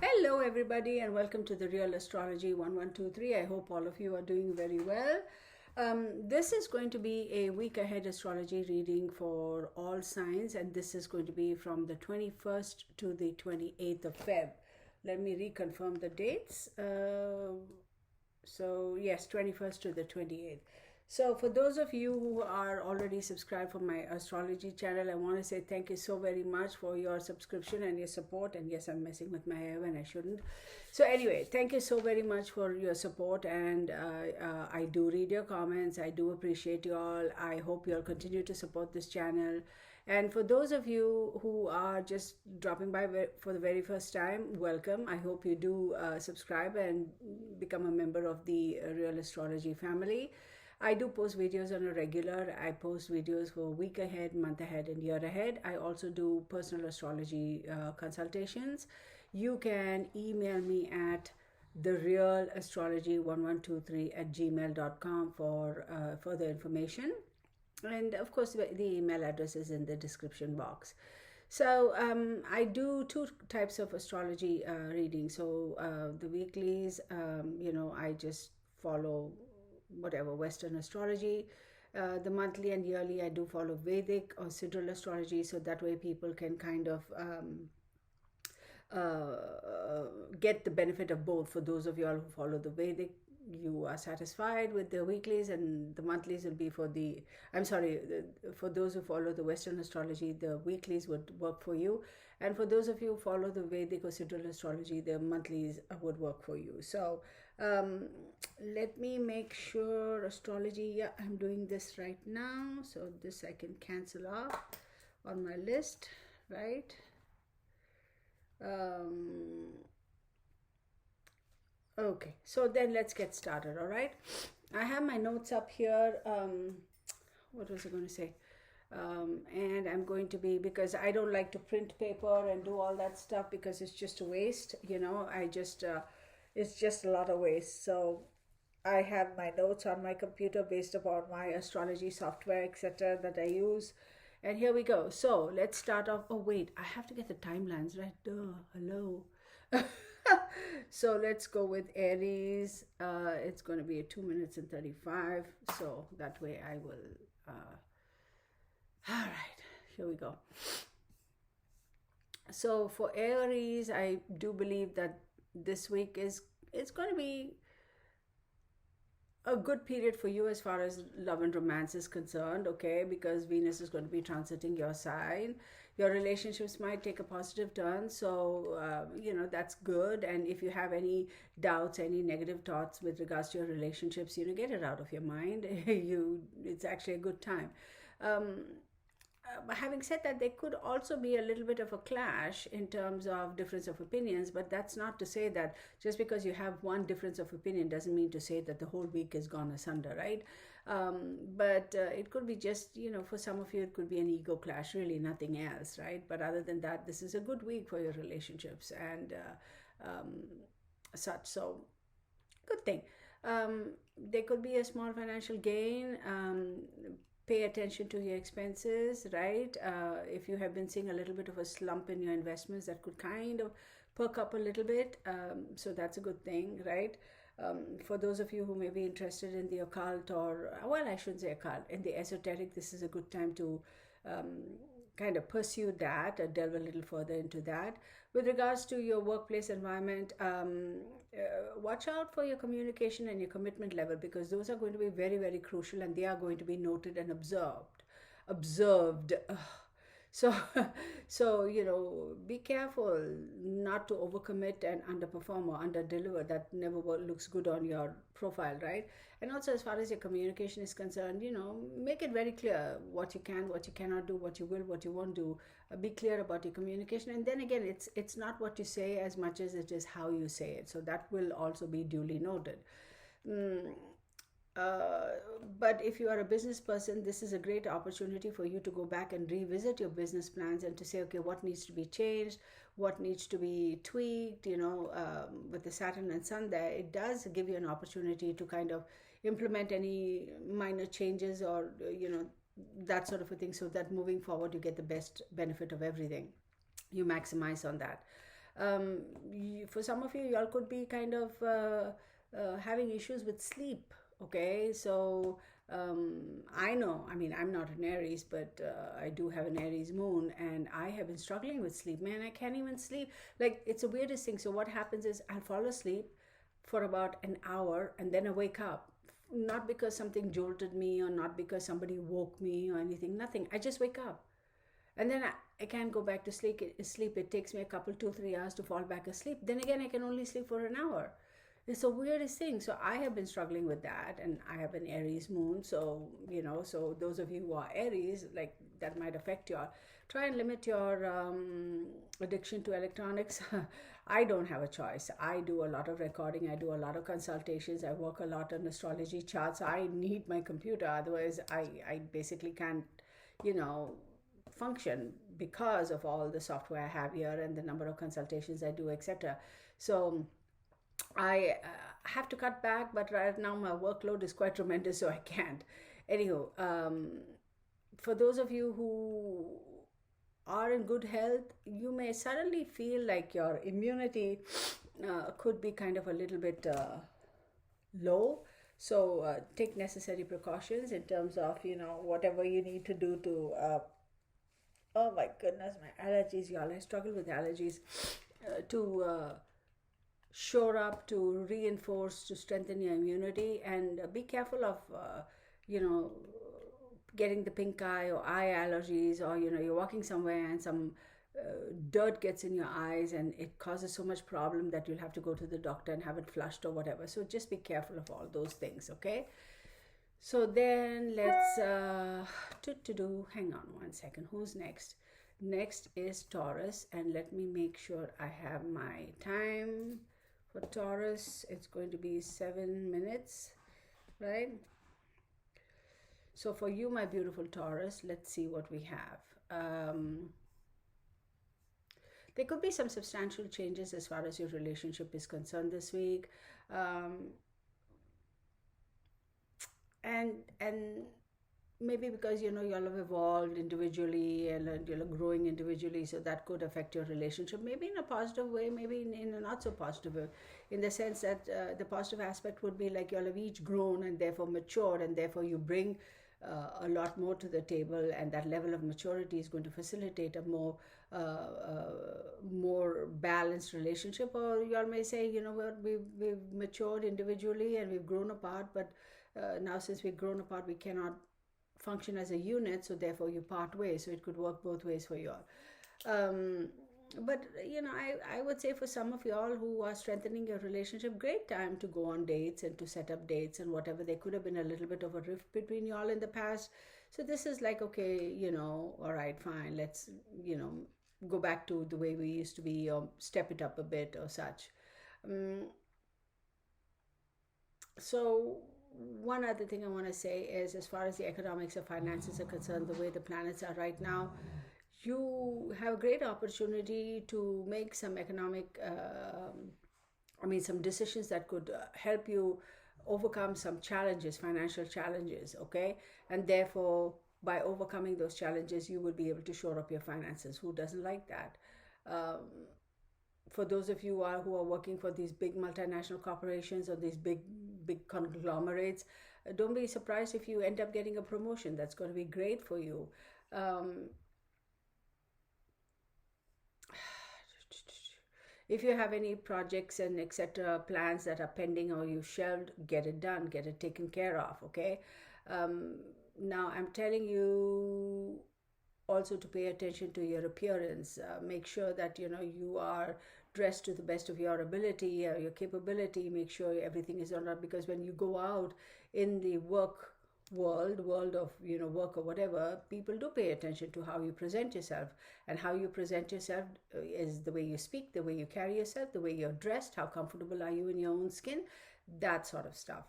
Hello everybody and welcome to the Real Astrology 1123. I hope all of you are doing very well. This is going to be a week ahead astrology reading for all signs, and this is going to be from the 21st to the 28th of Feb. Let me reconfirm the dates. So yes, 21st to the 28th. So for those of you who are already subscribed for my astrology channel, I want to say thank you so very much for your subscription and your support. And yes, I'm messing with my hair when I shouldn't. So anyway, thank you so very much for your support, and I do read your comments. I do appreciate you all. I hope you'll continue to support this channel. And for those of you who are just dropping by for the very first time, welcome. I hope you do subscribe and become a member of the Real Astrology family. I do post videos on a regular. I post videos for week ahead, month ahead, and year ahead. I also do personal astrology consultations. You can email me at therealastrology1123@gmail.com for further information. And of course, the email address is in the description box. So I do two types of astrology reading. So the weeklies, I just follow whatever Western astrology. The monthly and yearly, I do follow Vedic or Siddral astrology, so that way people can kind of get the benefit of both. For those of you all who follow the Vedic, you are satisfied with the weeklies, and the monthlies will be for the, for those who follow the Western astrology, the weeklies would work for you. And for those of you who follow the Vedic or Siddral astrology, the monthlies would work for you. So let me make sure astrology, yeah, I'm doing this right now. So this I can cancel off on my list, right? Okay, so then let's get started, all right? I have my notes up here. What was I going to say? And I'm going to be, because I don't like to print paper and do all that stuff because it's just a waste, it's just a lot of waste. So I have my notes on my computer based upon my astrology software, etc., that I use. And here we go. So let's start off. Oh, wait, I have to get the timelines right. Duh, hello. So let's go with Aries. It's going to be 2 minutes and 35. So that way I will. All right, here we go. So for Aries, I do believe that this week it's going to be a good period for you as far as love and romance is concerned, okay? Because Venus is going to be transiting your sign. Your relationships might take a positive turn, so that's good. And if you have any doubts, any negative thoughts with regards to your relationships, get it out of your mind. It's actually a good time. Having said that, there could also be a little bit of a clash in terms of difference of opinions, but that's not to say that just because you have one difference of opinion doesn't mean to say that the whole week is gone asunder, right? But it could be just, for some of you, it could be an ego clash, really nothing else, right? But other than that, this is a good week for your relationships and such. So, good thing. There could be a small financial gain. Pay attention to your expenses, right? If you have been seeing a little bit of a slump in your investments, that could kind of perk up a little bit. So that's a good thing, right? For those of you who may be interested in the occult, or, well, I shouldn't say occult, in the esoteric, this is a good time to kind of pursue that, or delve a little further into that. With regards to your workplace environment, watch out for your communication and your commitment level, because those are going to be very, very crucial, and they are going to be noted and observed. So be careful not to overcommit and underperform or underdeliver. That never looks good on your profile, right? And also, as far as your communication is concerned, make it very clear what you can, what you cannot do, what you will, what you won't do. Be clear about your communication. And then again, it's not what you say as much as it is how you say it. So that will also be duly noted. But if you are a business person, this is a great opportunity for you to go back and revisit your business plans and to say, okay, what needs to be changed, what needs to be tweaked, with the Saturn and Sun there, it does give you an opportunity to kind of implement any minor changes or, that sort of a thing, so that moving forward, you get the best benefit of everything. You maximize on that. For some of you, y'all could be kind of having issues with sleep. Okay, so I know, I mean, I'm not an Aries, but I do have an Aries moon, and I have been struggling with sleep. Man, I can't even sleep. Like, it's the weirdest thing. So what happens is I'll fall asleep for about an hour, and then I wake up. Not because something jolted me, or not because somebody woke me or anything, nothing. I just wake up. And then I can't go back to sleep. It takes me a couple, 2, 3 hours to fall back asleep. Then again, I can only sleep for an hour. It's the weirdest thing. So I have been struggling with that, and I have an Aries moon. So, so those of you who are Aries, like, that might affect you all. Try and limit your addiction to electronics. I don't have a choice. I do a lot of recording. I do a lot of consultations. I work a lot on astrology charts. I need my computer. Otherwise, I basically can't, function, because of all the software I have here and the number of consultations I do, etc. So I have to cut back, but right now my workload is quite tremendous, so I can't. Anywho, for those of you who are in good health, you may suddenly feel like your immunity could be kind of a little bit low. So take necessary precautions in terms of, whatever you need to do to, oh my goodness, my allergies, y'all. I struggle with allergies. To shore up, to reinforce, to strengthen your immunity, and be careful of, getting the pink eye or eye allergies, or, you're walking somewhere and some dirt gets in your eyes and it causes so much problem that you'll have to go to the doctor and have it flushed or whatever. So just be careful of all those things, okay? So then let's, hang on one second. Who's next? Next is Taurus, and let me make sure I have my time for Taurus. It's going to be 7 minutes, right? So for you, my beautiful Taurus, let's see what we have. There could be some substantial changes as far as your relationship is concerned this week. And maybe because, y'all have evolved individually and you're growing individually, so that could affect your relationship, maybe in a positive way, maybe in a not so positive way, in the sense that the positive aspect would be like y'all have each grown and therefore matured, and therefore you bring a lot more to the table, and that level of maturity is going to facilitate a more balanced relationship. Or y'all may say, we've matured individually and we've grown apart, but now since we've grown apart, we cannot function as a unit, so therefore you part ways. So it could work both ways for you all. But I would say for some of y'all who are strengthening your relationship, great time to go on dates and to set up dates and whatever. There could have been a little bit of a rift between y'all in the past, so this is like, okay, all right, fine, let's go back to the way we used to be, or step it up a bit or such. So one other thing I want to say is, as far as the economics of finances are concerned, the way the planets are right now, you have a great opportunity to make some economic, some decisions that could help you overcome some challenges, financial challenges, okay? And therefore, by overcoming those challenges, you will be able to shore up your finances. Who doesn't like that? For those of you who are working for these big multinational corporations or these big conglomerates, don't be surprised if you end up getting a promotion. That's going to be great for you. If you have any projects and etc. plans that are pending or you shelved, get it done, get it taken care of, okay? Now I'm telling you also to pay attention to your appearance. Make sure that you are dressed to the best of your ability, your capability. Make sure everything is on right, because when you go out in the work world of work or whatever, people do pay attention to how you present yourself, and how you present yourself is the way you speak, the way you carry yourself, the way you're dressed, how comfortable are you in your own skin, that sort of stuff.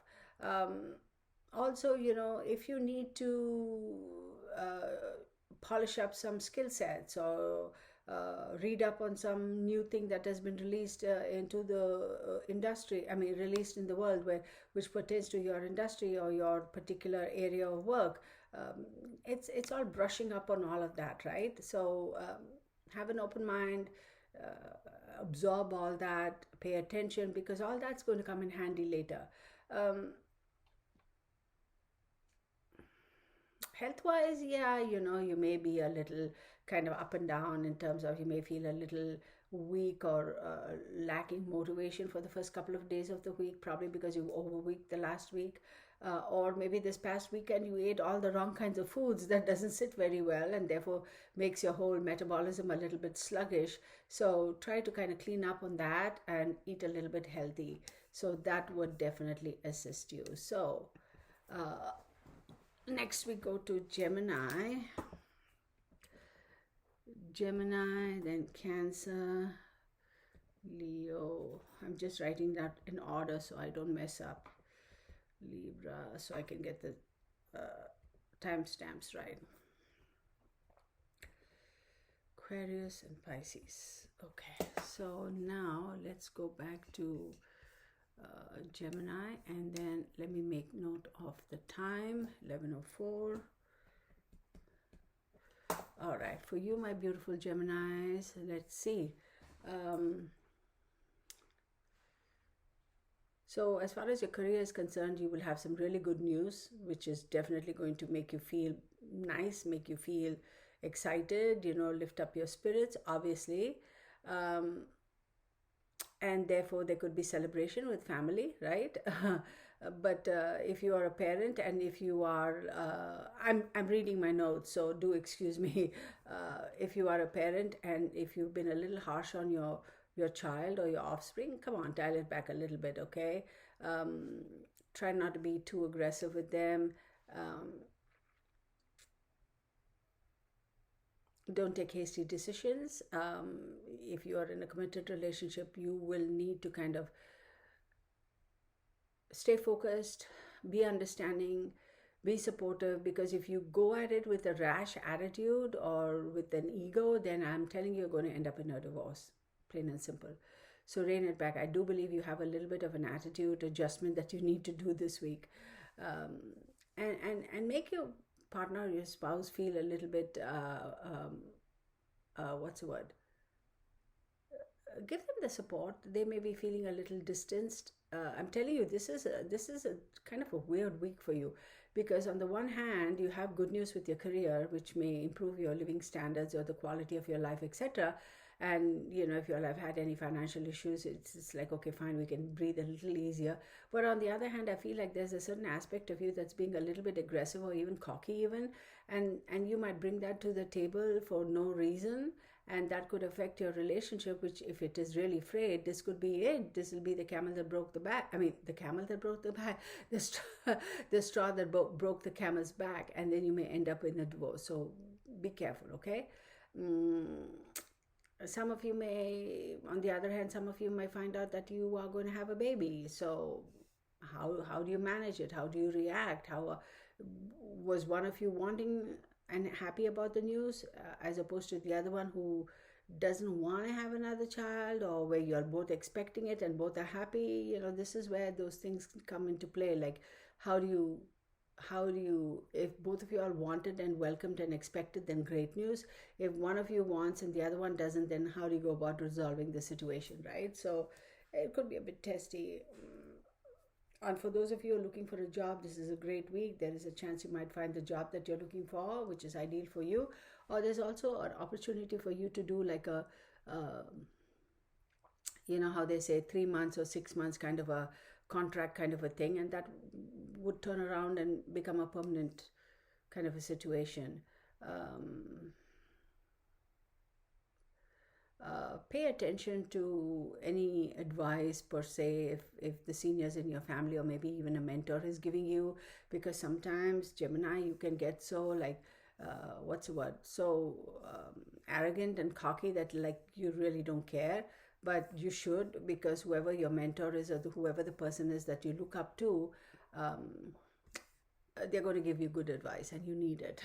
Also, if you need to polish up some skill sets, or read up on some new thing that has been released into the industry, released in the world, which pertains to your industry or your particular area of work, it's all brushing up on all of that, right? So have an open mind, absorb all that, pay attention, because all that's going to come in handy later. Health-wise, yeah, you may be a little kind of up and down in terms of, you may feel a little weak or lacking motivation for the first couple of days of the week, probably because you overworked the last week. Or maybe this past weekend you ate all the wrong kinds of foods that doesn't sit very well, and therefore makes your whole metabolism a little bit sluggish. So try to kind of clean up on that and eat a little bit healthy. So that would definitely assist you. So next we go to Gemini. Then Cancer, Leo. I'm just writing that in order so I don't mess up. Libra, so I can get the timestamps right. Aquarius and Pisces. Okay, so now let's go back to Gemini, and then let me make note of the time, 11:04. All right, for you, my beautiful Geminis, let's see. So as far as your career is concerned, you will have some really good news, which is definitely going to make you feel nice, make you feel excited, lift up your spirits, obviously. And therefore there could be celebration with family, right? But if you are a parent, and if you are, I'm reading my notes, so do excuse me. If you are a parent and if you've been a little harsh on your child or your offspring, come on, dial it back a little bit, okay? Try not to be too aggressive with them. Don't take hasty decisions. If you are in a committed relationship, you will need to kind of stay focused, be understanding, be supportive, because if you go at it with a rash attitude or with an ego, then I'm telling you, you're going to end up in a divorce, plain and simple. So rein it back. I do believe you have a little bit of an attitude adjustment that you need to do this week, and make your partner, your spouse, feel a little bit what's the word? Give them the support. They may be feeling a little distanced. I'm telling you, this is a kind of a weird week for you, because on the one hand, you have good news with your career, which may improve your living standards or the quality of your life, etc. And if you all have had any financial issues, it's like, okay, fine, we can breathe a little easier. But on the other hand, I feel like there's a certain aspect of you that's being a little bit aggressive or even cocky even, and you might bring that to the table for no reason, and that could affect your relationship, which, if it is really frayed, this could be it. This will be the camel that broke the back. I mean, the camel that broke the back, the straw that broke the camel's back, and then you may end up in a divorce. So be careful, okay? Some of you may, on the other hand, some of you may find out that you are going to have a baby. So how do you manage it? How do you react? How was one of you wanting and happy about the news, as opposed to the other one who doesn't want to have another child, or where you're both expecting it and both are happy? This is where those things come into play. Like, how do you, if both of you are wanted and welcomed and expected, then great news. If one of you wants and the other one doesn't, then how do you go about resolving the situation, right? So it could be a bit testy. And for those of you who are looking for a job, this is a great week. There is a chance you might find the job that you're looking for, which is ideal for you. Or there's also an opportunity for you to do like a, how they say 3 months or 6 months kind of a contract kind of a thing, and that would turn around and become a permanent kind of a situation. Pay attention to any advice per se, if the seniors in your family or maybe even a mentor is giving you, because sometimes, Gemini, you can get so like so arrogant and cocky that like you really don't care. But you should, because whoever your mentor is, or whoever the person is that you look up to, they're going to give you good advice, and you need it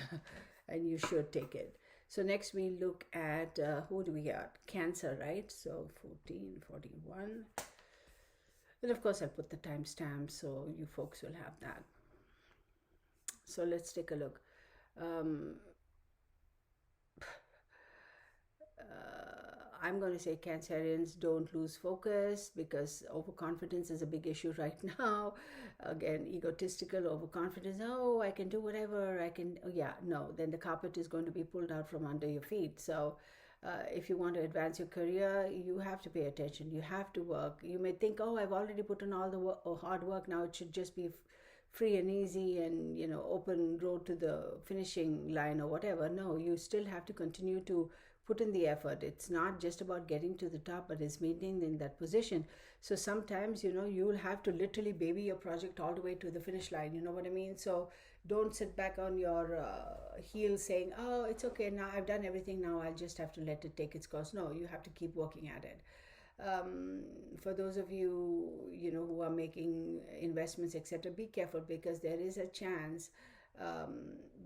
and you should take it. So next we look at, who do we got? Cancer, right? So 1441. And of course I'll put the timestamp so you folks will have that. So let's take a look. I'm going to say Cancerians, don't lose focus, because overconfidence is a big issue right now. Again, egotistical overconfidence. Oh, I can do whatever I can. Oh, yeah, no, then the carpet is going to be pulled out from under your feet. So if you want to advance your career, you have to pay attention. You have to work. You may think, oh, I've already put in all the hard work. Now it should just be free and easy and, you know, open road to the finishing line or whatever. No, you still have to continue to put in the effort. It's not just about getting to the top, but it's maintaining that position. So sometimes, you know, you'll have to literally baby your project all the way to the finish line. You know what I mean? So don't sit back on your heels saying, oh, it's okay, now I've done everything, now I'll just have to let it take its course. No, you have to keep working at it. For those of you, you know, who are making investments, etc., be careful, because there is a chance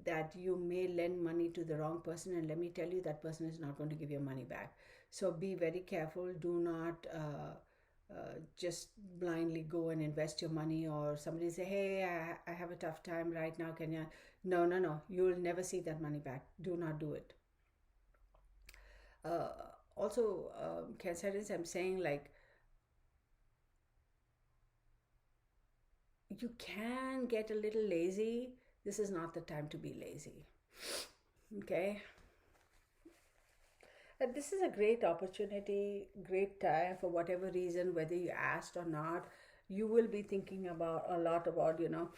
that you may lend money to the wrong person, and let me tell you, that person is not going to give your money back. So be very careful. Do not just blindly go and invest your money, or somebody say, hey, I have a tough time right now, can you? No, you'll never see that money back. Do not do it. Also, Cancerians, I'm saying, like, you can get a little lazy. This is not the time to be lazy. Okay? And this is a great opportunity, great time, for whatever reason, whether you asked or not. You will be thinking about a lot about, you know,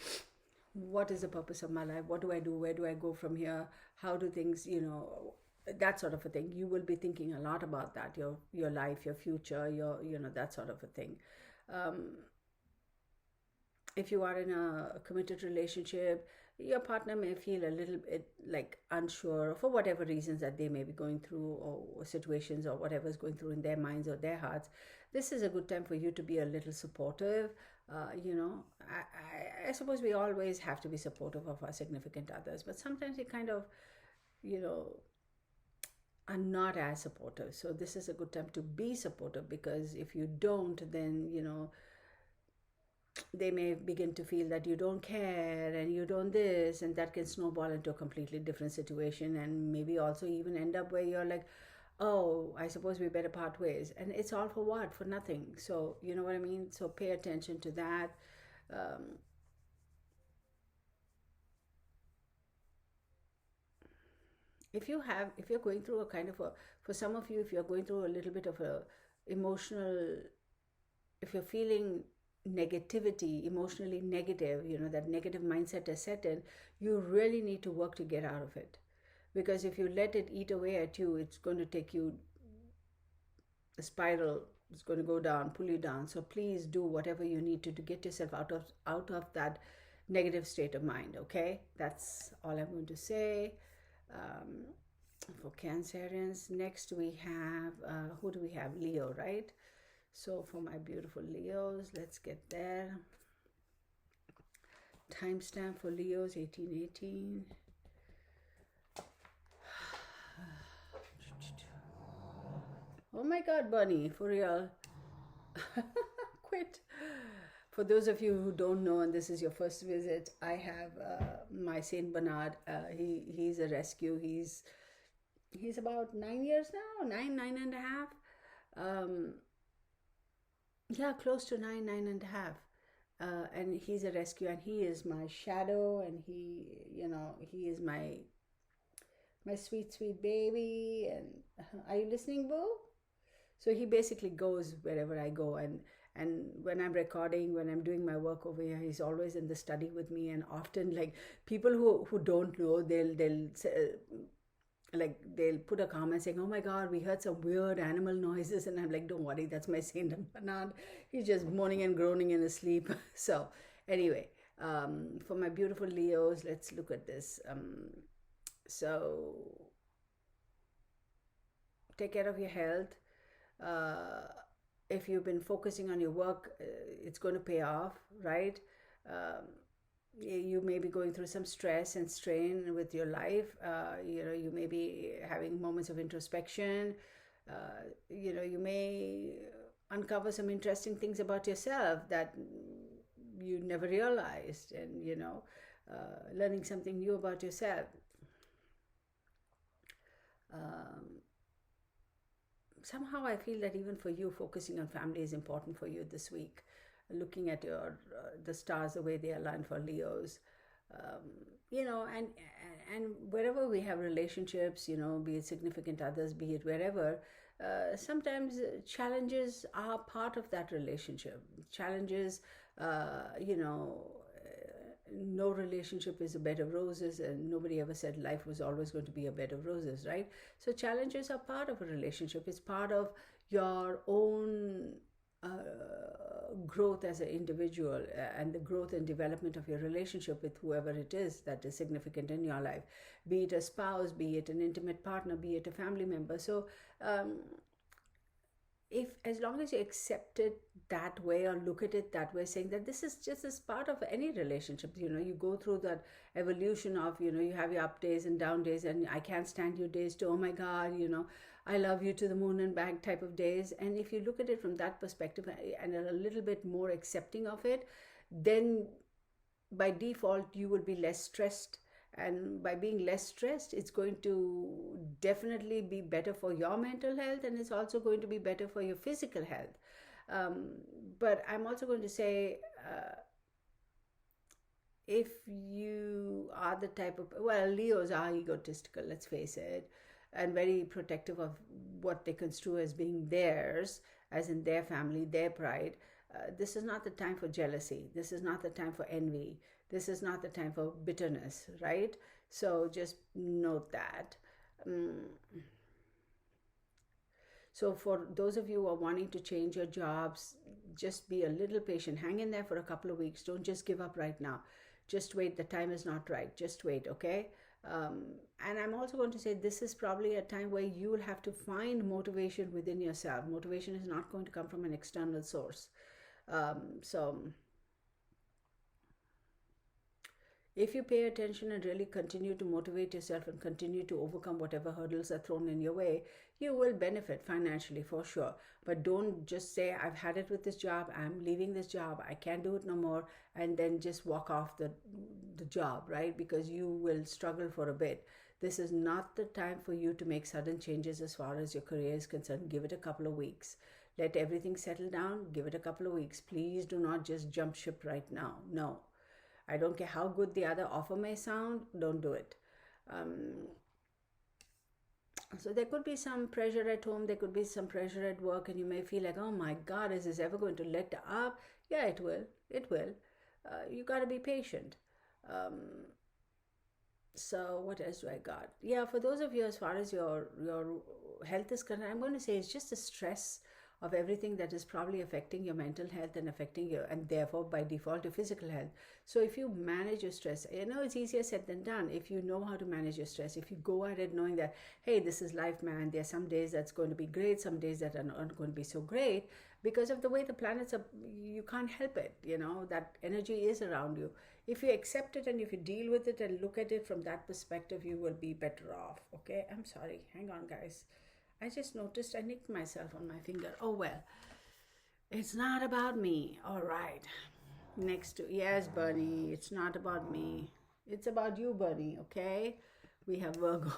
what is the purpose of my life? What do I do? Where do I go from here? How do things, you know, that sort of a thing. You will be thinking a lot about that, your life, your future, your, you know, that sort of a thing. If you are in a committed relationship, your partner may feel a little bit like unsure for whatever reasons that they may be going through, or situations, or whatever is going through in their minds or their hearts. This is a good time for you to be a little supportive. You know, I suppose we always have to be supportive of our significant others, but sometimes we kind of, you know, are not as supportive. So this is a good time to be supportive, because if you don't, then, you know, they may begin to feel that you don't care and you don't this, and that can snowball into a completely different situation, and maybe also even end up where you're like, oh, I suppose we better part ways, and it's all for what? For nothing. So you know what I mean? So pay attention to that. If you're going through a kind of a, for some of you, if you're going through a little bit of a emotional, if you're feeling negativity, emotionally negative, you know, that negative mindset is set in, you really need to work to get out of it. Because if you let it eat away at you, it's going to take you, the spiral is going to go down, pull you down. So please do whatever you need to get yourself out of that negative state of mind. Okay, that's all I'm going to say. For Cancerians, next we have, who do we have? Leo, right? So for my beautiful Leos, let's get there. Timestamp for Leos, 1818. Oh my God, Bunny, for real. Quit. For those of you who don't know, and this is your first visit, I have my Saint Bernard. He's a rescue. He's about 9 years now, nine and a half. Yeah, close to nine and a half. And he's a rescue, and he is my shadow, and he, you know, he is my sweet, sweet baby. And are you listening, Boo? So he basically goes wherever I go, and when I'm recording, when I'm doing my work over here, he's always in the study with me. And often, like, people who don't know, they'll say, like, they'll put a comment saying, oh my God, we heard some weird animal noises, and I'm like, don't worry, that's my Saint Bernard. He's just moaning and groaning in his sleep. So anyway, for my beautiful Leos, let's look at this. So take care of your health. If you've been focusing on your work, it's going to pay off, right? You may be going through some stress and strain with your life. You know, you may be having moments of introspection. You know, you may uncover some interesting things about yourself that you never realized, and, you know, learning something new about yourself. somehow I feel that even for you, focusing on family is important for you this week. Looking at your the stars, the way they align for Leos, um, you know, and wherever we have relationships, you know, be it significant others, be it wherever, sometimes challenges are part of that relationship. Challenges, you know, no relationship is a bed of roses, and nobody ever said life was always going to be a bed of roses, right? So challenges are part of a relationship. It's part of your own growth as an individual, and the growth and development of your relationship with whoever it is that is significant in your life, be it a spouse, be it an intimate partner, be it a family member. So um, if, as long as you accept it that way or look at it that way, saying that this is just as part of any relationship, you know, you go through that evolution of, you know, you have your up days and down days, and I can't stand you days to, oh my God, you know, I love you to the moon and back type of days. And if you look at it from that perspective and are a little bit more accepting of it, then by default you will be less stressed. And by being less stressed, it's going to definitely be better for your mental health, and it's also going to be better for your physical health. But I'm also going to say, if you are the type of, well, Leos are egotistical, let's face it, and very protective of what they construe as being theirs, as in their family, their pride. This is not the time for jealousy. This is not the time for envy. This is not the time for bitterness, right? So just note that. So for those of you who are wanting to change your jobs, just be a little patient. Hang in there for a couple of weeks. Don't just give up right now. Just wait. The time is not right. Just wait, okay? And I'm also going to say this is probably a time where you will have to find motivation within yourself. Motivation is not going to come from an external source. So if you pay attention and really continue to motivate yourself and continue to overcome whatever hurdles are thrown in your way, you will benefit financially for sure. But don't just say, I've had it with this job, I'm leaving this job, I can't do it no more, and then just walk off the job, right? Because you will struggle for a bit. This is not the time for you to make sudden changes as far as your career is concerned. Give it a couple of weeks. Let everything settle down. Give it a couple of weeks. Please do not just jump ship right now. No. I don't care how good the other offer may sound, don't do it. So there could be some pressure at home, there could be some pressure at work, and you may feel like, oh my God, is this ever going to let up? Yeah, it will. It will. You got to be patient. So what else do I got? Yeah, for those of you, as far as your health is concerned, I'm going to say it's just the stress of everything that is probably affecting your mental health and affecting your, and therefore by default your physical health. So if you manage your stress, you know, it's easier said than done. If you know how to manage your stress, if you go at it knowing that, hey, this is life, man, there are some days that's going to be great, some days that are not going to be so great, because of the way the planets are, you can't help it, you know, that energy is around you. If you accept it and if you deal with it and look at it from that perspective, you will be better off. Okay, I'm sorry, hang on guys, I just noticed I nicked myself on my finger. Oh well, it's not about me. All right, next to, yes Bunny, it's not about me, it's about you Bunny. Okay, we have Virgo.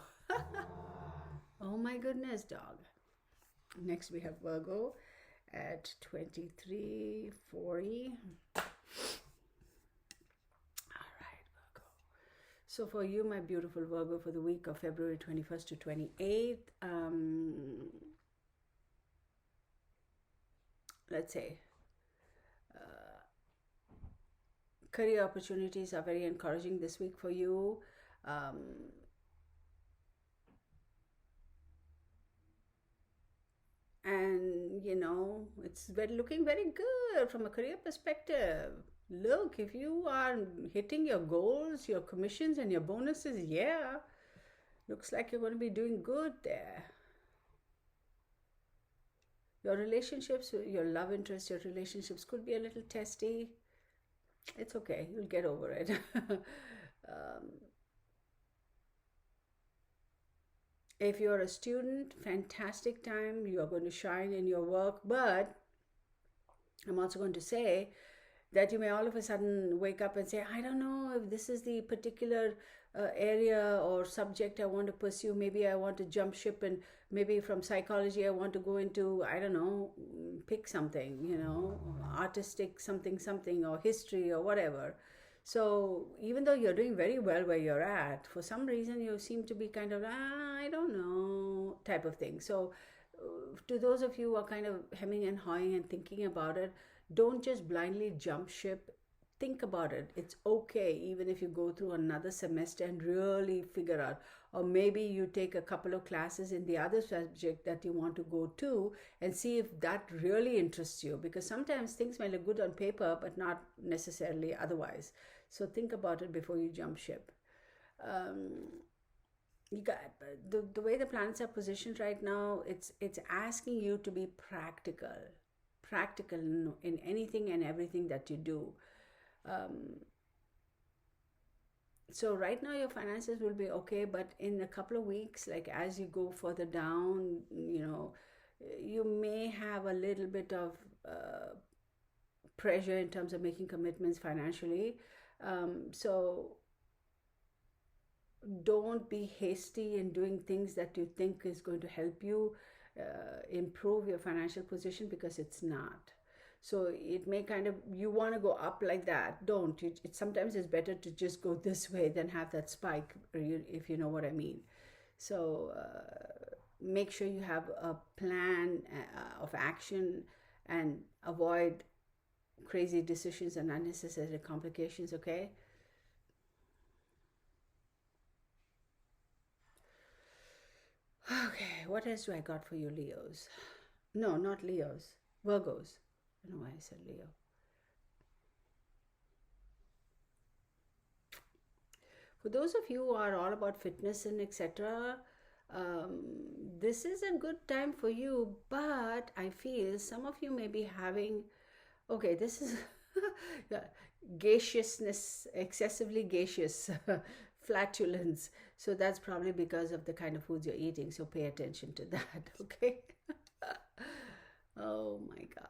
Oh my goodness, dog. Next we have Virgo at 23:40. So for you, my beautiful Virgo, for the week of February 21st to 28th, let's say, career opportunities are very encouraging this week for you. And, you know, it's looking very good from a career perspective. Look, if you are hitting your goals, your commissions and your bonuses, yeah, looks like you're going to be doing good there. Your relationships, your love interest, your relationships could be a little testy. It's okay, you'll get over it. If you're a student, fantastic time, you are going to shine in your work, but I'm also going to say that you may all of a sudden wake up and say, I don't know if this is the particular area or subject I want to pursue. Maybe I want to jump ship, and maybe from psychology I want to go into, I don't know, pick something, artistic something, or history or whatever. So even though you're doing very well where you're at, for some reason you seem to be kind of, I don't know, type of thing. So to those of you who are kind of hemming and hawing and thinking about it, don't just blindly jump ship. Think about it. It's okay even if you go through another semester and really figure out, or maybe you take a couple of classes in the other subject that you want to go to and see if that really interests you, because sometimes things may look good on paper but not necessarily otherwise. So think about it before you jump ship. You got the way the planets are positioned right now, it's asking you to be practical in anything and everything that you do. So right now your finances will be okay, but in a couple of weeks, like as you go further down, you may have a little bit of pressure in terms of making commitments financially. So don't be hasty in doing things that you think is going to help you improve your financial position, because it's not. So it may kind of, you want to go up like that. Don't. Sometimes it's better to just go this way than have that spike, if you know what I mean. So make sure you have a plan of action and avoid crazy decisions and unnecessary complications, okay? Okay, what else do I got for you, Leos? No, not Leos. Virgos. I don't know why I said Leo. For those of you who are all about fitness and etc., this is a good time for you, but I feel some of you may be having, okay, this is gaseousness, excessively gaseous, flatulence. So that's probably because of the kind of foods you're eating. So pay attention to that, okay? Oh my God.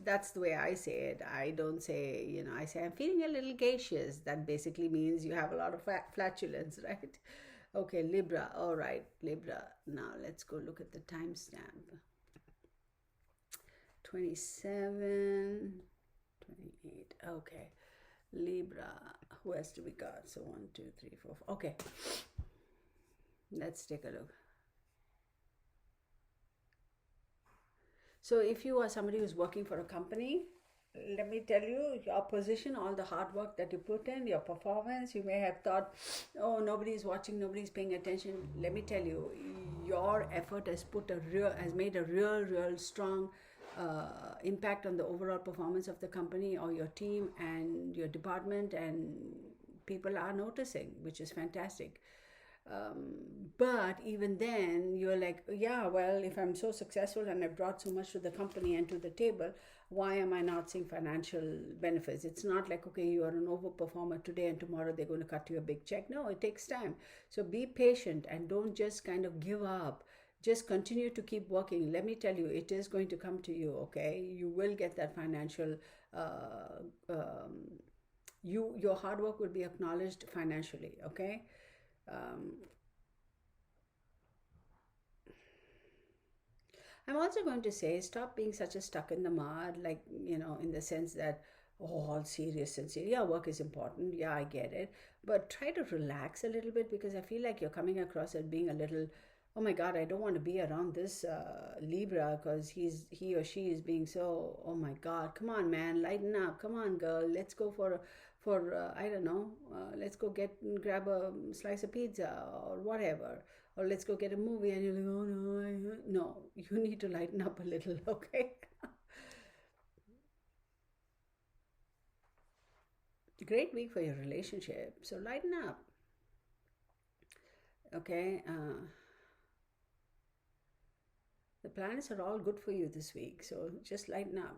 That's the way I say it. I don't say, I say I'm feeling a little gaseous. That basically means you have a lot of flatulence, right? Okay, Libra. All right, Libra. Now let's go look at the timestamp. 27, 28. Okay, Libra. Who else do we got? So 1, 2, 3, 4, 5. Okay, let's take a look. So if you are somebody who's working for a company, let me tell you, your position, all the hard work that you put in, your performance, you may have thought, oh, nobody's watching, nobody's paying attention. Let me tell you, your effort has made a real strong impact on the overall performance of the company or your team and your department, and people are noticing, which is fantastic. But even then, you're like, yeah, well, if I'm so successful and I brought so much to the company and to the table, why am I not seeing financial benefits? It's not like, okay, you are an overperformer today and tomorrow they're going to cut you a big check. No, it takes time. So be patient and don't just kind of give up. Just continue to keep working. Let me tell you, it is going to come to you, okay? You will get that financial, your hard work will be acknowledged financially, okay? I'm also going to say, stop being such a stuck in the mud, like, in the sense that, all serious and serious. Yeah, work is important. Yeah, I get it. But try to relax a little bit, because I feel like you're coming across as being a little, oh my God, I don't want to be around this Libra, because he or she is being so, oh my God, come on, man, lighten up. Come on, girl, let's go for I don't know, let's go grab a slice of pizza or whatever, or let's go get a movie, and you're like, oh no, you need to lighten up a little, okay? Great week for your relationship, so lighten up, okay? The planets are all good for you this week, so just lighten up.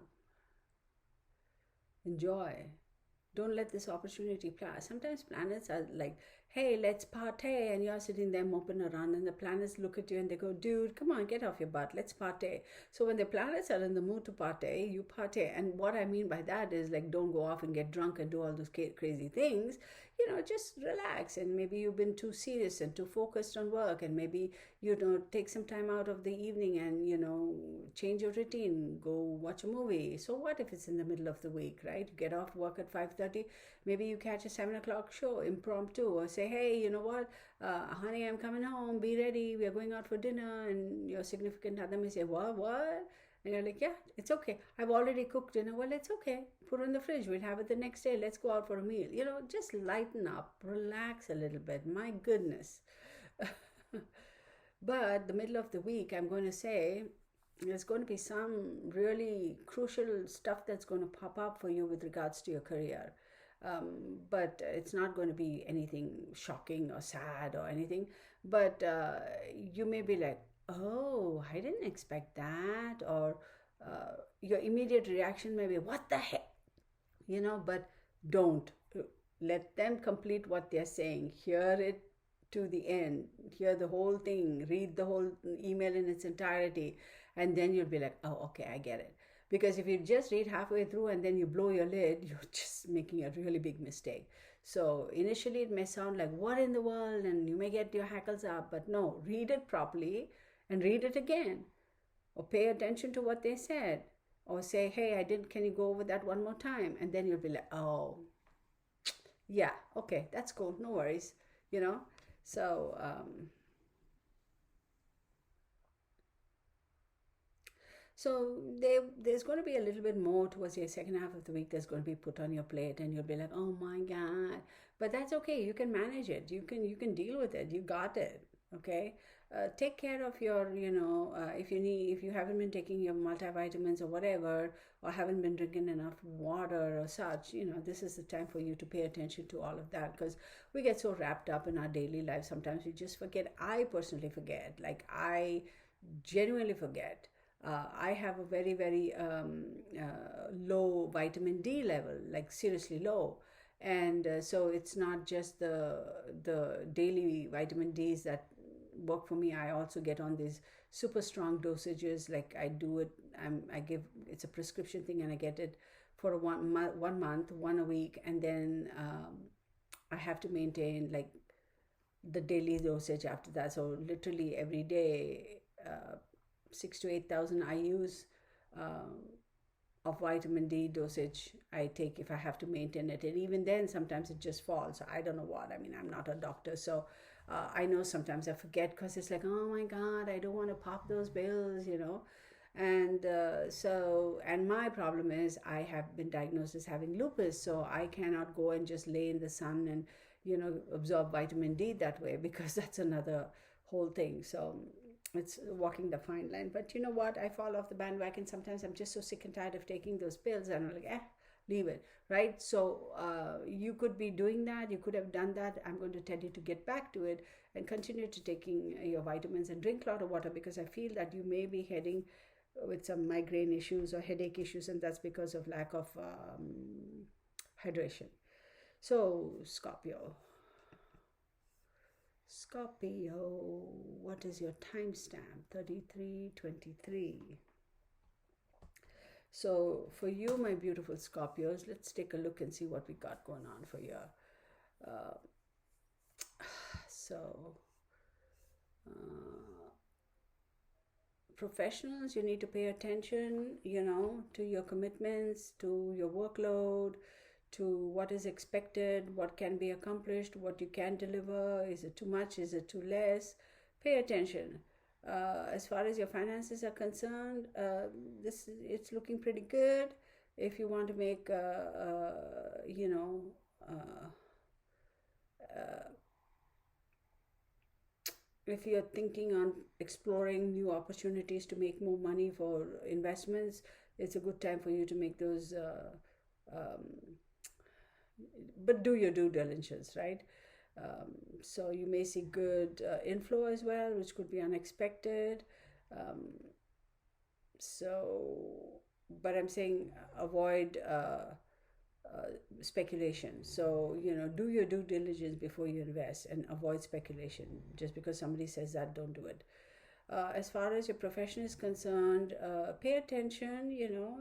Enjoy. Don't let this opportunity pass. Sometimes planets are like hey, let's party, and you're sitting there moping around, and the planets look at you and they go, dude, come on, get off your butt, let's party. So when the planets are in the mood to party, you party. And what I mean by that is, like, don't go off and get drunk and do all those crazy things. Just relax. And maybe you've been too serious and too focused on work, and maybe take some time out of the evening and change your routine, go watch a movie. So what if it's in the middle of the week, right? You get off work at 5:30, maybe you catch a 7 o'clock show impromptu, or say, hey, you know what, honey, I'm coming home, be ready, we are going out for dinner. And your significant other may say, what? And you're like, yeah, it's okay, I've already cooked dinner. Well, it's okay, put it in the fridge, we'll have it the next day, let's go out for a meal. Just lighten up, relax a little bit, my goodness. But the middle of the week, I'm going to say, there's going to be some really crucial stuff that's going to pop up for you with regards to your career. But it's not going to be anything shocking or sad or anything. But you may be like, oh, I didn't expect that. Or your immediate reaction may be, what the heck? But don't. Let them complete what they're saying. Hear it to the end. Hear the whole thing. Read the whole email in its entirety. And then you'll be like, oh, okay, I get it. Because if you just read halfway through and then you blow your lid, you're just making a really big mistake. So initially it may sound like, what in the world? And you may get your hackles up. But no, read it properly and read it again. Or pay attention to what they said. Or say, hey, can you go over that one more time? And then you'll be like, oh, yeah, okay, that's cool, no worries, So, there's going to be a little bit more towards the second half of the week that's going to be put on your plate, and you'll be like, oh my God, but that's okay. You can manage it. You can deal with it. You got it. Okay. Take care of your, if you haven't been taking your multivitamins or whatever, or haven't been drinking enough water or such, this is the time for you to pay attention to all of that, because we get so wrapped up in our daily life. Sometimes we just forget. I personally forget. Like, I genuinely forget. I have a very, very low vitamin D level, like seriously low. And so it's not just the daily vitamin Ds that work for me. I also get on these super strong dosages. Like, I do it, it's a prescription thing, and I get it for 1 month, one a week. And then I have to maintain like the daily dosage after that. So literally every day, 6,000 to 8,000 IUs of vitamin D dosage I take if I have to maintain it. And even then, sometimes it just falls. So I don't know what. I mean, I'm not a doctor. So I know sometimes I forget, because it's like, oh my God, I don't want to pop those pills, And and my problem is, I have been diagnosed as having lupus. So I cannot go and just lay in the sun and, absorb vitamin D that way, because that's another whole thing. So it's walking the fine line. But you know what? I fall off the bandwagon. Sometimes I'm just so sick and tired of taking those pills, and I'm like, leave it, right? So you could be doing that. You could have done that. I'm going to tell you to get back to it and continue to taking your vitamins and drink a lot of water, because I feel that you may be heading with some migraine issues or headache issues, and that's because of lack of hydration. So Scorpio, what is your timestamp? 3323. So for you, my beautiful Scorpios, let's take a look and see what we got going on for you. Professionals, you need to pay attention, to your commitments, to your workload, to what is expected, what can be accomplished, what you can deliver. Is it too much? Is it too less? Pay attention. As far as your finances are concerned, it's looking pretty good. If you want to make, if you're thinking on exploring new opportunities to make more money for investments, it's a good time for you to make those. But do your due diligence, right? So you may see good inflow as well, which could be unexpected. But I'm saying avoid speculation. So, do your due diligence before you invest and avoid speculation. Just because somebody says that, don't do it. As far as your profession is concerned, pay attention.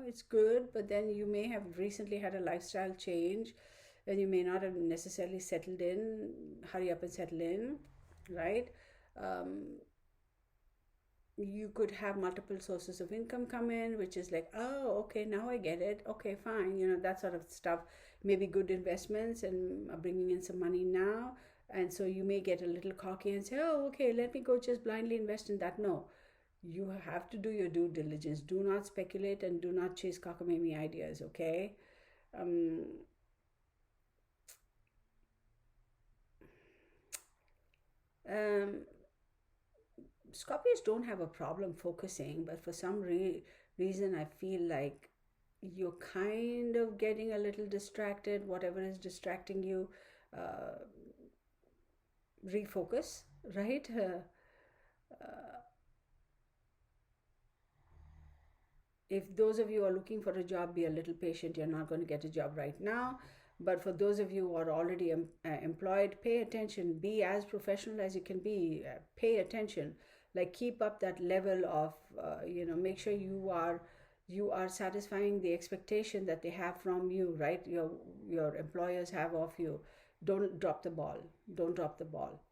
It's good, but then you may have recently had a lifestyle change and you may not have necessarily settled in. Hurry up and settle in, right? You could have multiple sources of income come in, which is like, oh, okay, now I get it. Okay, fine. That sort of stuff. Maybe good investments and bringing in some money now. And so you may get a little cocky and say, oh, okay, let me go just blindly invest in that. No, you have to do your due diligence. Do not speculate and do not chase cockamamie ideas, okay? Scorpios don't have a problem focusing, but for some reason I feel like you're kind of getting a little distracted. Whatever is distracting you, refocus, right? If those of you are looking for a job, be a little patient. You're not going to get a job right now. But for those of you who are already employed, pay attention. Be as professional as you can be. Pay attention. Like, keep up that level of, make sure you are satisfying the expectation that they have from you, right? Your employers have of you. Don't drop the ball. Don't drop the ball.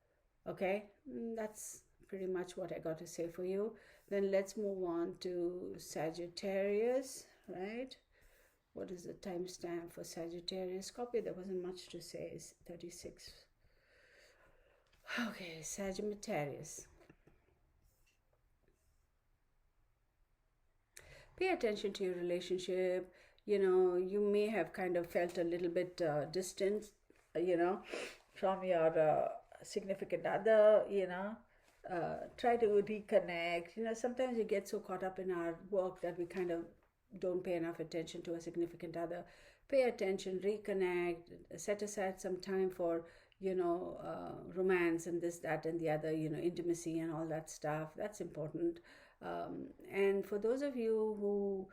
Okay? That's pretty much what I got to say for you. Then let's move on to Sagittarius, right? What is the timestamp for Sagittarius? Scorpio, there wasn't much to say. It's 36. Okay, Sagittarius. Pay attention to your relationship. You may have kind of felt a little bit distant, from your significant other, try to reconnect. Sometimes we get so caught up in our work that we kind of don't pay enough attention to a significant other. Pay attention, reconnect, set aside some time for, romance and this, that, and the other, intimacy and all that stuff. That's important. And for those of you who,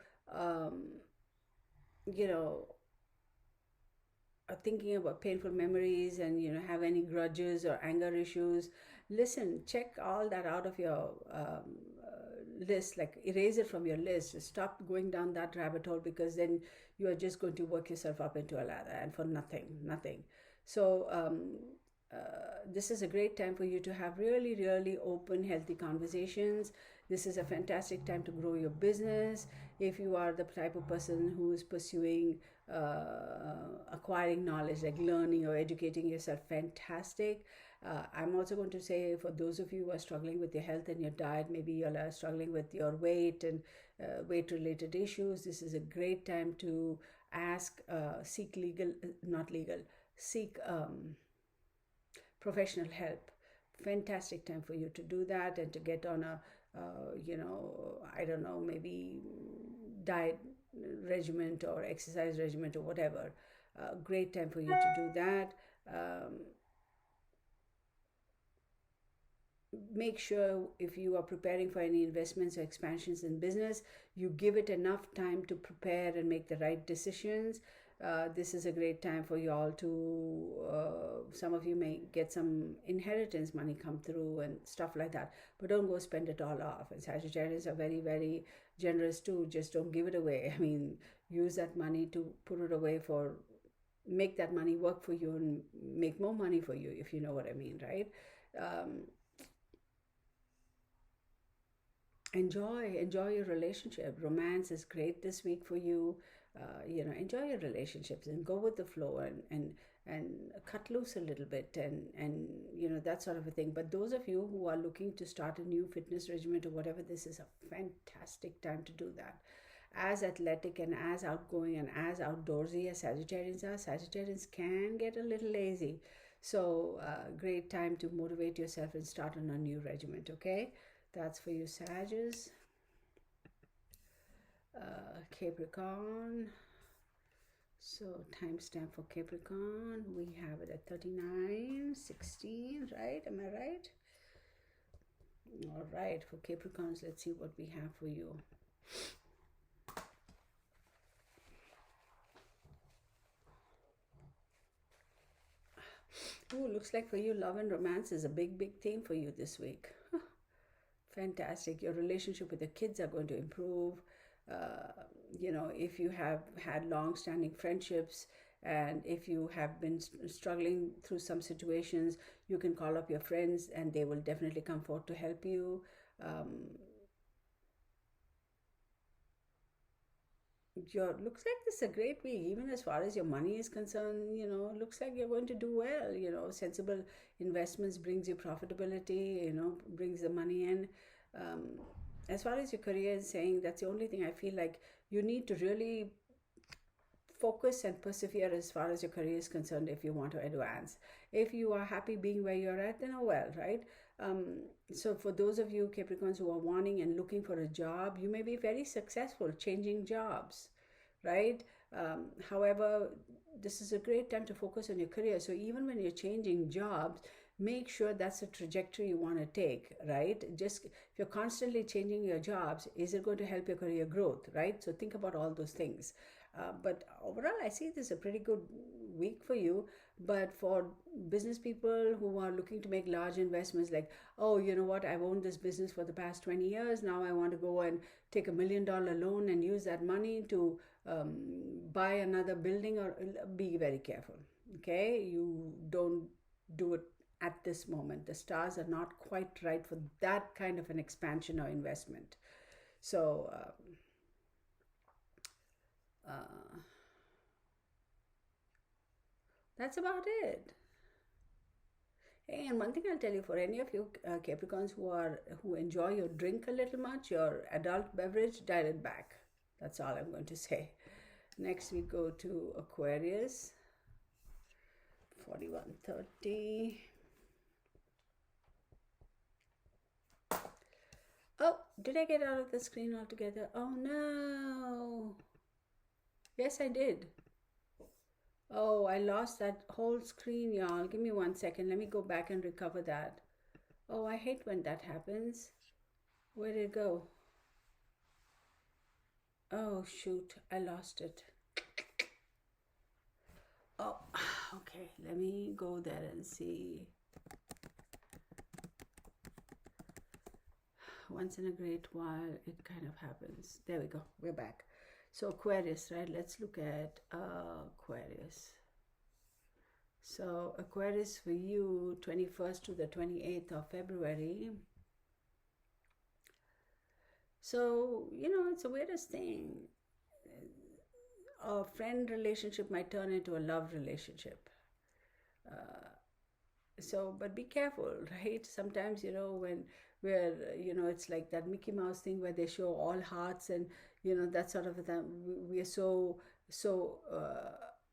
are thinking about painful memories and have any grudges or anger issues, listen, check all that out of your list. Like, erase it from your list. Stop going down that rabbit hole, because then you are just going to work yourself up into a ladder and for nothing. So this is a great time for you to have really, really open, healthy conversations. This is a fantastic time to grow your business. If you are the type of person who is pursuing acquiring knowledge, like learning or educating yourself, fantastic. I'm also going to say, for those of you who are struggling with your health and your diet, maybe you're struggling with your weight and weight-related issues, this is a great time to seek professional help. Fantastic time for you to do that and to get on a, I don't know, maybe diet regimen or exercise regimen or whatever. Great time for you to do that. Make sure, if you are preparing for any investments or expansions in business, you give it enough time to prepare and make the right decisions. This is a great time for you all to, some of you may get some inheritance money come through and stuff like that, but don't go spend it all off. And Sagittarians are very, very generous too. Just don't give it away. I mean, use that money to put it away make that money work for you and make more money for you, if you know what I mean, right? Enjoy your relationship. Romance is great this week for you. Enjoy your relationships and go with the flow and cut loose a little bit and that sort of a thing. But those of you who are looking to start a new fitness regimen or whatever, this is a fantastic time to do that. As athletic and as outgoing and as outdoorsy as Sagittarians are, Sagittarians can get a little lazy. So great time to motivate yourself and start on a new regimen, okay? That's for you, Sagittarius. Capricorn. So timestamp for Capricorn, we have it at 39:16, right? Am I right? All right, for Capricorns, let's see what we have for you. Ooh, looks like for you, love and romance is a big theme for you this week. Fantastic. Your relationship with the kids are going to improve. Uh, if you have had long-standing friendships and if you have been struggling through some situations, you can call up your friends and they will definitely come forward to help you. Um, your looks like this is a great week, even as far as your money is concerned. Looks like you're going to do well. Sensible investments brings you profitability, brings the money in. um, as far as your career is saying, that's the only thing I feel like you need to really focus and persevere as far as your career is concerned if you want to advance. If you are happy being where you're at, then oh well, right? So for those of you Capricorns who are wanting and looking for a job, you may be very successful changing jobs, right? However, this is a great time to focus on your career. So even when you're changing jobs, make sure that's the trajectory you want to take, right? Just if you're constantly changing your jobs, is it going to help your career growth, right? So think about all those things. But overall, I see this is a pretty good week for you. But for business people who are looking to make large investments, like, oh, you know what, I've owned this business for the past 20 years. Now I want to go and take $1 million loan and use that money to buy another building, or be very careful. Okay, you don't do it at this moment. The stars are not quite right for that kind of an expansion or investment. So that's about it. Hey, and one thing I'll tell you, for any of you Capricorns who enjoy your drink a little much, your adult beverage, dial it back. That's all I'm going to say. Next we go to Aquarius, 4130. Oh, did I get out of the screen altogether? Oh no. Yes, I did. Oh, I lost that whole screen, y'all. Give me 1 second. Let me go back and recover that. Oh, I hate when that happens. Where did it go? Oh, shoot. I lost it. Oh, okay. Let me go there and see. Once in a great while, it kind of happens. There we go. We're back. So Aquarius, right? Let's look at Aquarius. So Aquarius for you, 21st to the 28th of February. So, it's the weirdest thing. A friend relationship might turn into a love relationship. But be careful, right? Sometimes, when it's like that Mickey Mouse thing where they show all hearts and, that sort of a thing. We are so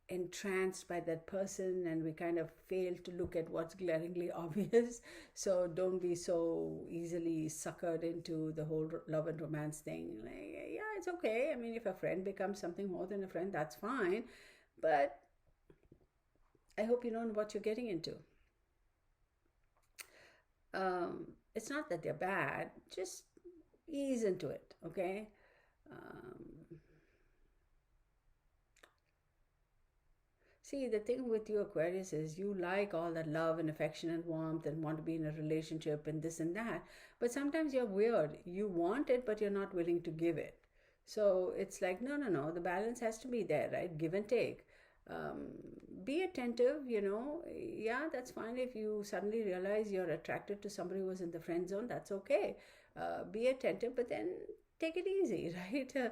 entranced by that person, and we kind of fail to look at what's glaringly obvious. So don't be so easily suckered into the whole love and romance thing. Like, yeah, it's okay. I mean, if a friend becomes something more than a friend, that's fine. But I hope you know what you're getting into. It's not that they're bad, just ease into it, okay? See, the thing with you Aquarius is you like all that love and affection and warmth and want to be in a relationship and this and that, but sometimes you're weird. You want it, but you're not willing to give it. So it's like, no, the balance has to be there, right? Give and take. Be attentive, yeah, that's fine. If you suddenly realize you're attracted to somebody who was in the friend zone, that's okay. Be attentive, but then take it easy, right?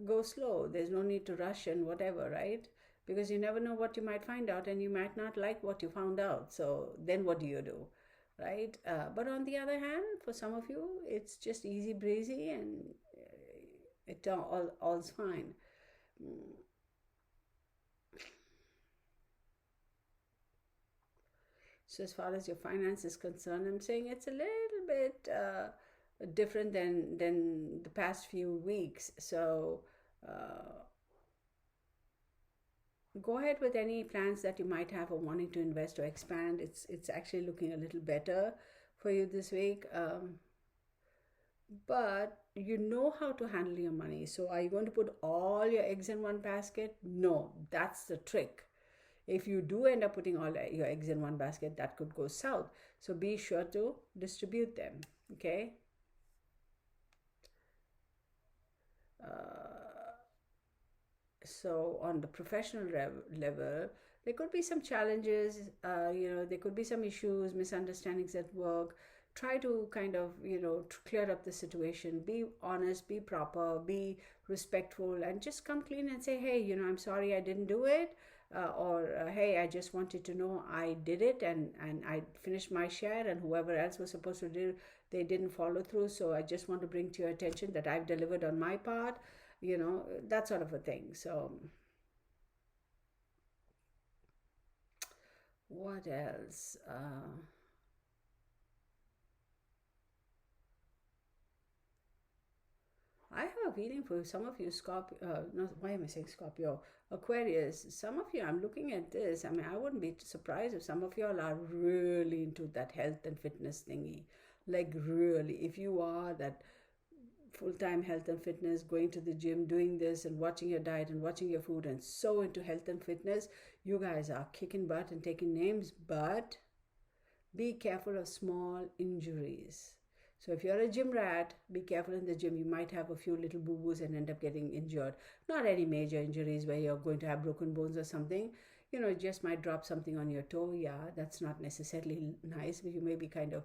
Go slow. There's no need to rush and whatever, right? Because you never know what you might find out, and you might not like what you found out. So then what do you do, right? But on the other hand, for some of you, it's just easy breezy, and all's fine. So as far as your finance is concerned, I'm saying it's a little bit different than the past few weeks. So go ahead with any plans that you might have of wanting to invest or expand. It's actually looking a little better for you this week. But you know how to handle your money. So are you going to put all your eggs in one basket? No, that's the trick. If you do end up putting all your eggs in one basket, that could go south. So be sure to distribute them, okay? So on the professional level, there could be some challenges, there could be some issues, misunderstandings at work. Try to kind of, clear up the situation. Be honest, be proper, be respectful, and just come clean and say, hey, I'm sorry I didn't do it. Or hey, I just wanted to know I did it, and I finished my share, and whoever else was supposed to do, they didn't follow through. So I just want to bring to your attention that I've delivered on my part, that sort of a thing. So what else? I have a feeling for some of you, Scorpio, no, why am I saying Scorpio? Aquarius, some of you, I'm looking at this. I mean, I wouldn't be surprised if some of you all are really into that health and fitness thingy. Like, really, if you are that full-time health and fitness, going to the gym, doing this and watching your diet and watching your food and so into health and fitness, you guys are kicking butt and taking names, but be careful of small injuries. So if you're a gym rat, be careful in the gym. You might have a few little boo-boos and end up getting injured. Not any major injuries where you're going to have broken bones or something. Just might drop something on your toe. Yeah, that's not necessarily nice, but you may be kind of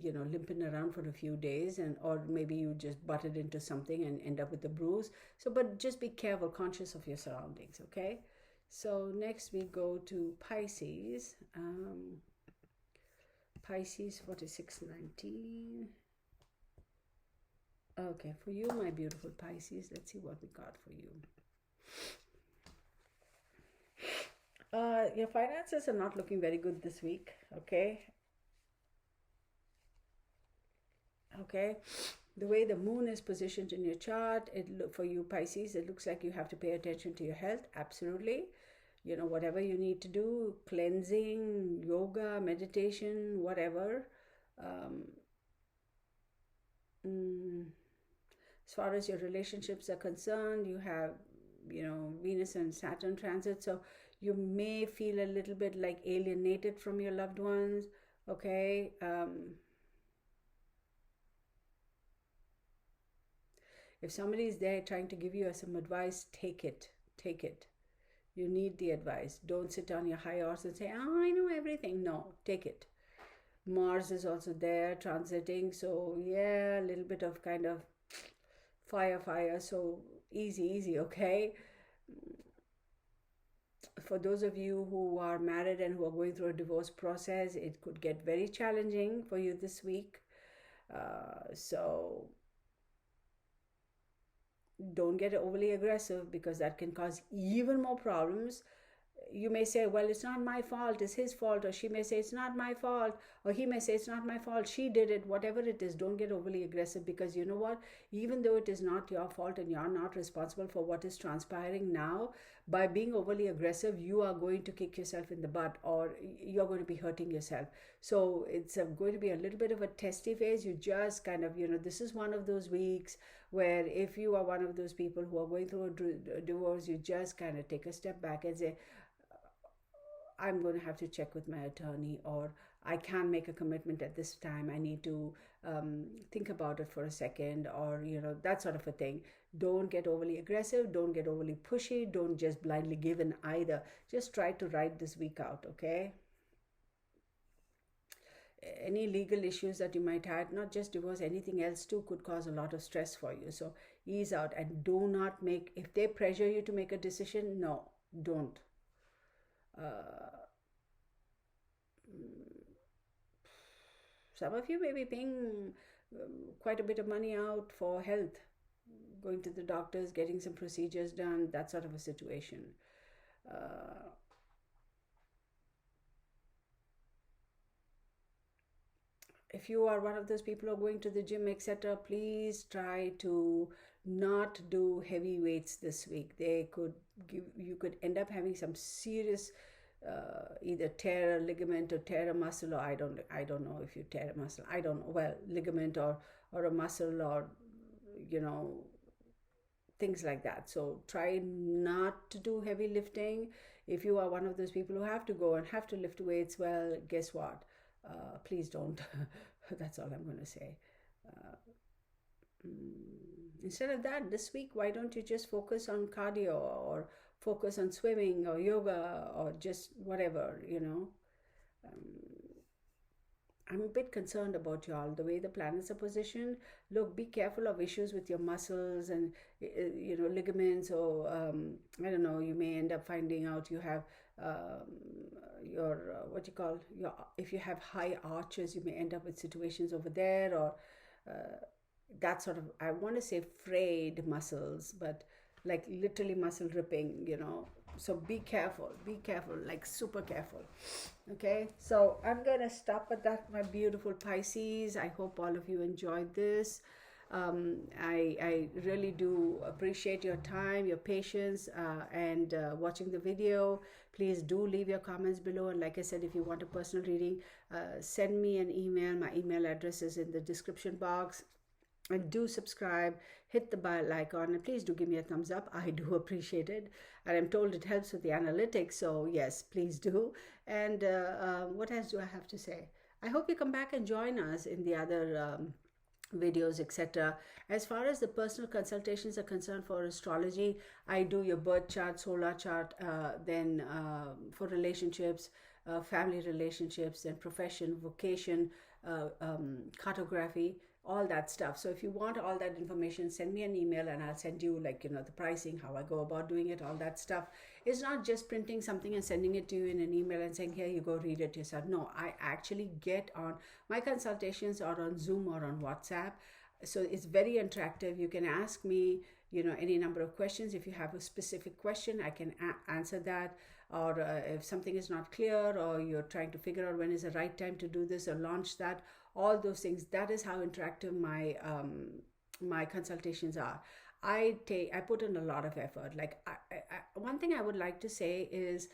limping around for a few days, or maybe you just butted into something and end up with a bruise. So, but just be careful, conscious of your surroundings, okay? So next we go to Pisces. Pisces 4619. Okay, for you, my beautiful Pisces, let's see what we got for you. Your finances are not looking very good this week, okay? Okay, the way the moon is positioned in your chart, for you Pisces, it looks like you have to pay attention to your health. Absolutely. Whatever you need to do, cleansing, yoga, meditation, whatever. As far as your relationships are concerned, you have, Venus and Saturn transit. So you may feel a little bit like alienated from your loved ones. Okay. If somebody is there trying to give you some advice, take it. You need the advice. Don't sit on your high horse and say, oh, I know everything. No, take it. Mars is also there transiting. So yeah, a little bit of kind of fire. So easy, okay? For those of you who are married and who are going through a divorce process, it could get very challenging for you this week. So don't get overly aggressive, because that can cause even more problems. You may say, well, it's not my fault, it's his fault. Or she may say, it's not my fault. Or he may say, it's not my fault, she did it. Whatever it is, don't get overly aggressive, because you know what? Even though it is not your fault and you're not responsible for what is transpiring now, by being overly aggressive, you are going to kick yourself in the butt, or you're going to be hurting yourself. So it's going to be a little bit of a testy phase. You just kind of, this is one of those weeks where if you are one of those people who are going through a divorce, you just kind of take a step back and say, I'm going to have to check with my attorney, or I can't make a commitment at this time. I need to think about it for a second, or, that sort of a thing. Don't get overly aggressive. Don't get overly pushy. Don't just blindly give in either. Just try to ride this week out, okay? Any legal issues that you might have, not just divorce, anything else too, could cause a lot of stress for you. So ease out, and do not make, if they pressure you to make a decision, no, don't. Some of you may be paying quite a bit of money out for health, going to the doctors, getting some procedures done, that sort of a situation. If you are one of those people who are going to the gym, etc., please try to not do heavy weights this week. You could end up having some serious either tear a ligament or tear a muscle, or I don't know if you tear a muscle. I don't know. Well, ligament or a muscle, or things like that. So try not to do heavy lifting. If you are one of those people who have to go and have to lift weights, well, guess what? Please don't. That's all I'm going to say. Instead of that, this week, why don't you just focus on cardio, or focus on swimming or yoga, or just whatever, you know. I'm a bit concerned about y'all, the way the planets are positioned. Look, be careful of issues with your muscles and, you know, ligaments, or I don't know, you may end up finding out you have your, what you call, your, if you have high arches, you may end up with situations over there, or that sort of, I want to say frayed muscles, but like literally muscle ripping, you know. So be careful, like super careful. Okay, so I'm gonna stop at that, my beautiful Pisces. I hope all of you enjoyed this. I really do appreciate your time, your patience, and watching the video. Please do leave your comments below, and like I said, if you want a personal reading, send me an email. My email address is in the description box. And do subscribe, hit the bell icon, and please do give me a thumbs up. I do appreciate it, and I'm told it helps with the analytics, so yes, please do. And what else do I have to say? I hope you come back and join us in the other videos, etc. As far as the personal consultations are concerned for astrology, I do your birth chart, solar chart, then for relationships, family relationships, and profession, vocation, cartography, all that stuff. So if you want all that information, send me an email and I'll send you, like, you know, the pricing, how I go about doing it, all that stuff. It's not just printing something and sending it to you in an email and saying, here you go, read it yourself. No, I actually get on, my consultations are on Zoom or on WhatsApp. So it's very interactive. You can ask me, you know, any number of questions. If you have a specific question, I can answer that. Or if something is not clear, or you're trying to figure out when is the right time to do this or launch that, all those things. That is how interactive my my consultations are. I put in a lot of effort. Like one thing I would like to say is,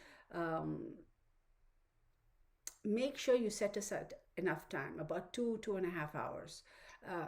make sure you set aside enough time, about 2.5 hours.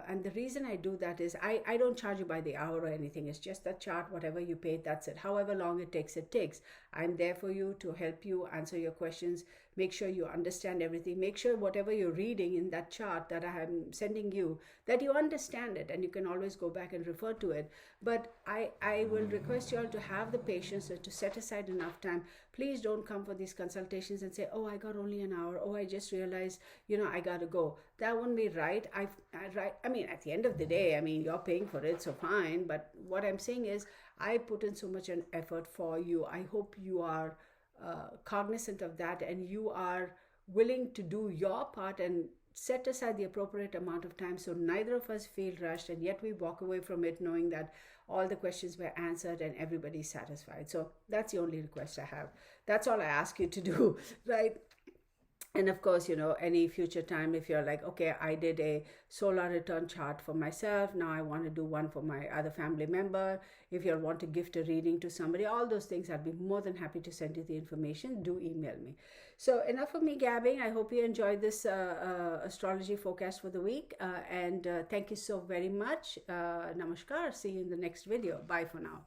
And the reason I do that is I don't charge you by the hour or anything. It's just that chart, whatever you pay, that's it. However long it takes, it takes. I'm there for you to help you answer your questions. Make sure you understand everything. Make sure whatever you're reading in that chart that I am sending you, that you understand it, and you can always go back and refer to it. But I will request you all to have the patience to set aside enough time. Please don't come for these consultations and say, oh, I got only an hour. Oh, I just realized, you know, I got to go. That wouldn't be right. I mean, at the end of the day, I mean, you're paying for it, so fine. But what I'm saying is, I put in so much an effort for you. I hope you are cognizant of that, and you are willing to do your part and set aside the appropriate amount of time, so neither of us feel rushed, and yet we walk away from it knowing that all the questions were answered and everybody's satisfied. So that's the only request I have. That's all I ask you to do, right? And of course, you know, any future time, if you're like, okay, I did a solar return chart for myself, now I want to do one for my other family member. If you want to gift a reading to somebody, all those things, I'd be more than happy to send you the information. Do email me. So enough of me gabbing. I hope you enjoyed this astrology forecast for the week. And thank you so very much. Namaskar. See you in the next video. Bye for now.